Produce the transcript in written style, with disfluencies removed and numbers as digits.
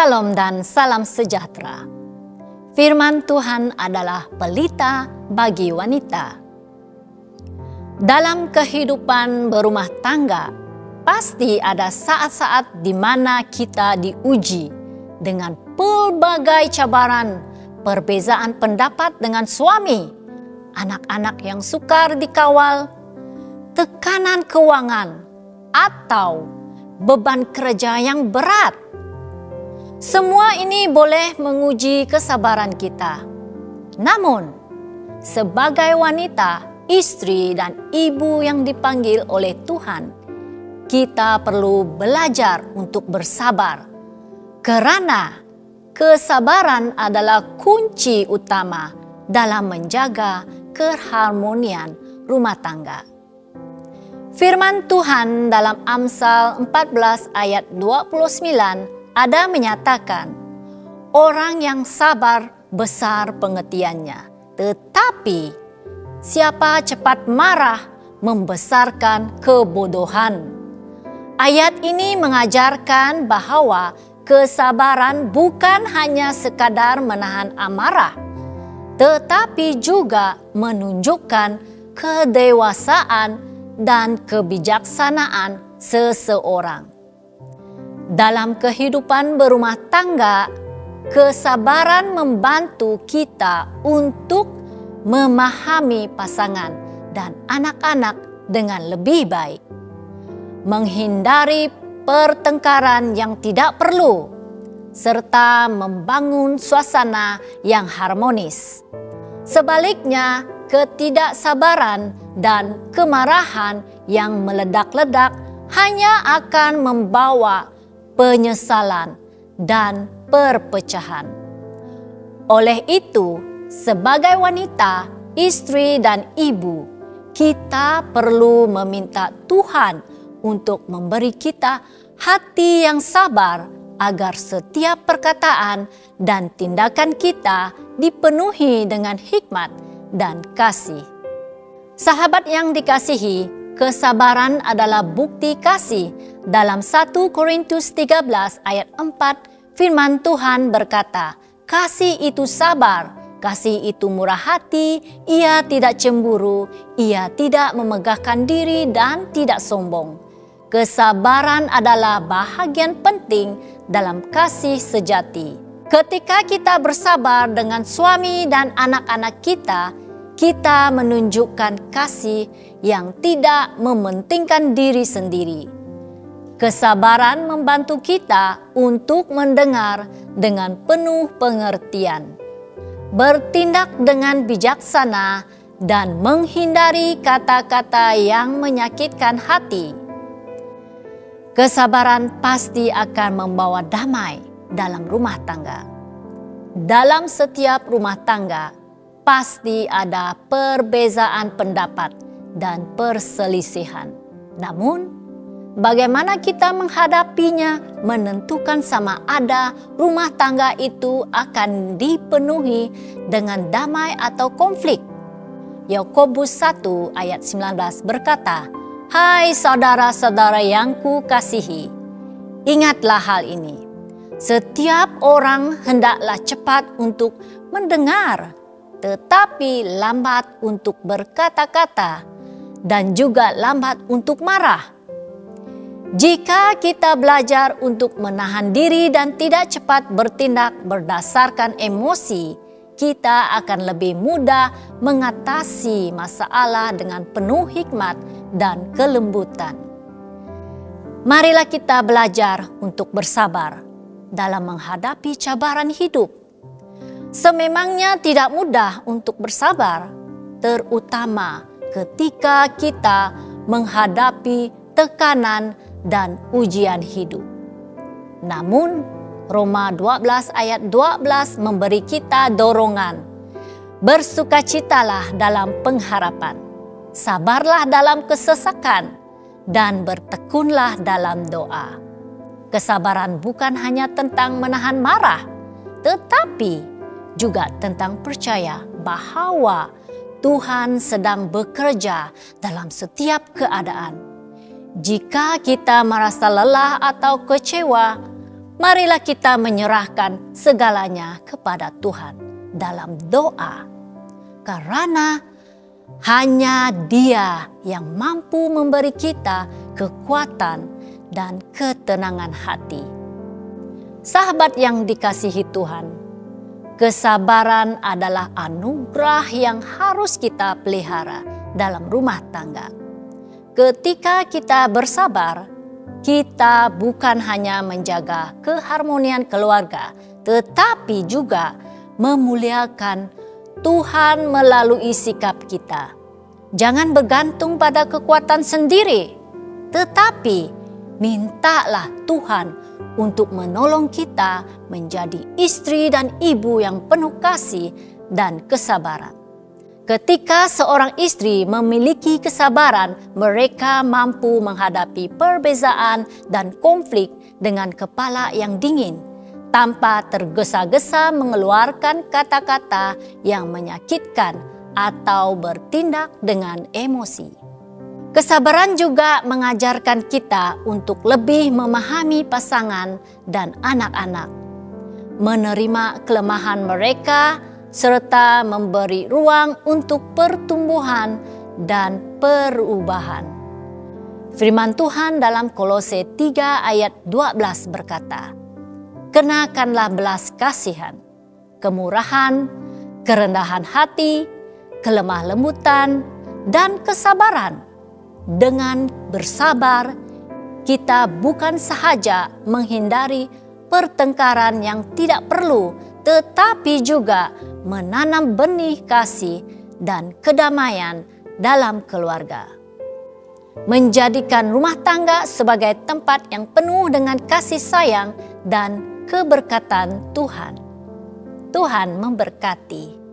Shalom dan salam sejahtera. Firman Tuhan adalah pelita bagi wanita. Dalam kehidupan berumah tangga, pasti ada saat-saat di mana kita diuji dengan pelbagai cabaran, perbezaan pendapat dengan suami, anak-anak yang sukar dikawal, tekanan keuangan, atau beban kerja yang berat. Semua ini boleh menguji kesabaran kita. Namun, sebagai wanita, istri, dan ibu yang dipanggil oleh Tuhan, kita perlu belajar untuk bersabar. Karena kesabaran adalah kunci utama dalam menjaga keharmonian rumah tangga. Firman Tuhan dalam Amsal 14 ayat 29 ada menyatakan, orang yang sabar besar pengertiannya, tetapi siapa cepat marah membesarkan kebodohan. Ayat ini mengajarkan bahwa kesabaran bukan hanya sekadar menahan amarah, tetapi juga menunjukkan kedewasaan dan kebijaksanaan seseorang. Dalam kehidupan berumah tangga, kesabaran membantu kita untuk memahami pasangan dan anak-anak dengan lebih baik, menghindari pertengkaran yang tidak perlu, serta membangun suasana yang harmonis. Sebaliknya, ketidaksabaran dan kemarahan yang meledak-ledak hanya akan membawa penyesalan dan perpecahan. Oleh itu, sebagai wanita, istri, dan ibu, kita perlu meminta Tuhan untuk memberi kita hati yang sabar agar setiap perkataan dan tindakan kita dipenuhi dengan hikmat dan kasih. Sahabat yang dikasihi, kesabaran adalah bukti kasih. Dalam 1 Korintus 13 ayat 4, firman Tuhan berkata, kasih itu sabar, kasih itu murah hati, ia tidak cemburu, ia tidak memegahkan diri dan tidak sombong. Kesabaran adalah bahagian penting dalam kasih sejati. Ketika kita bersabar dengan suami dan anak-anak kita, kita menunjukkan kasih yang tidak mementingkan diri sendiri. Kesabaran membantu kita untuk mendengar dengan penuh pengertian, bertindak dengan bijaksana, dan menghindari kata-kata yang menyakitkan hati. Kesabaran pasti akan membawa damai dalam rumah tangga. Dalam setiap rumah tangga, pasti ada perbezaan pendapat dan perselisihan. Namun, bagaimana kita menghadapinya menentukan sama ada rumah tangga itu akan dipenuhi dengan damai atau konflik. Yakobus 1 ayat 19 berkata, hai saudara-saudara yang kukasihi, ingatlah hal ini. Setiap orang hendaklah cepat untuk mendengar, tetapi lambat untuk berkata-kata, dan juga lambat untuk marah. Jika kita belajar untuk menahan diri dan tidak cepat bertindak berdasarkan emosi, kita akan lebih mudah mengatasi masalah dengan penuh hikmat dan kelembutan. Marilah kita belajar untuk bersabar dalam menghadapi cabaran hidup. Sememangnya tidak mudah untuk bersabar, terutama ketika kita menghadapi tekanan dan ujian hidup. Namun, Roma 12 ayat 12 memberi kita dorongan. Bersukacitalah dalam pengharapan, sabarlah dalam kesesakan, dan bertekunlah dalam doa. Kesabaran bukan hanya tentang menahan marah, tetapi juga tentang percaya bahwa Tuhan sedang bekerja dalam setiap keadaan. Jika kita merasa lelah atau kecewa, marilah kita menyerahkan segalanya kepada Tuhan dalam doa. Karena hanya Dia yang mampu memberi kita kekuatan dan ketenangan hati. Sahabat yang dikasihi Tuhan, kesabaran adalah anugerah yang harus kita pelihara dalam rumah tangga. Ketika kita bersabar, kita bukan hanya menjaga keharmonian keluarga, tetapi juga memuliakan Tuhan melalui sikap kita. Jangan bergantung pada kekuatan sendiri, tetapi mintalah Tuhan untuk menolong kita menjadi istri dan ibu yang penuh kasih dan kesabaran. Ketika seorang istri memiliki kesabaran, mereka mampu menghadapi perbezaan dan konflik dengan kepala yang dingin, tanpa tergesa-gesa mengeluarkan kata-kata yang menyakitkan atau bertindak dengan emosi. Kesabaran juga mengajarkan kita untuk lebih memahami pasangan dan anak-anak, menerima kelemahan mereka, serta memberi ruang untuk pertumbuhan dan perubahan. Firman Tuhan dalam Kolose 3 ayat 12 berkata, "Kenakanlah belas kasihan, kemurahan, kerendahan hati, kelemah lembutan, dan kesabaran. Dengan bersabar, kita bukan sahaja menghindari pertengkaran yang tidak perlu, tetapi juga menanam benih kasih dan kedamaian dalam keluarga." Menjadikan rumah tangga sebagai tempat yang penuh dengan kasih sayang dan keberkatan Tuhan. Tuhan memberkati.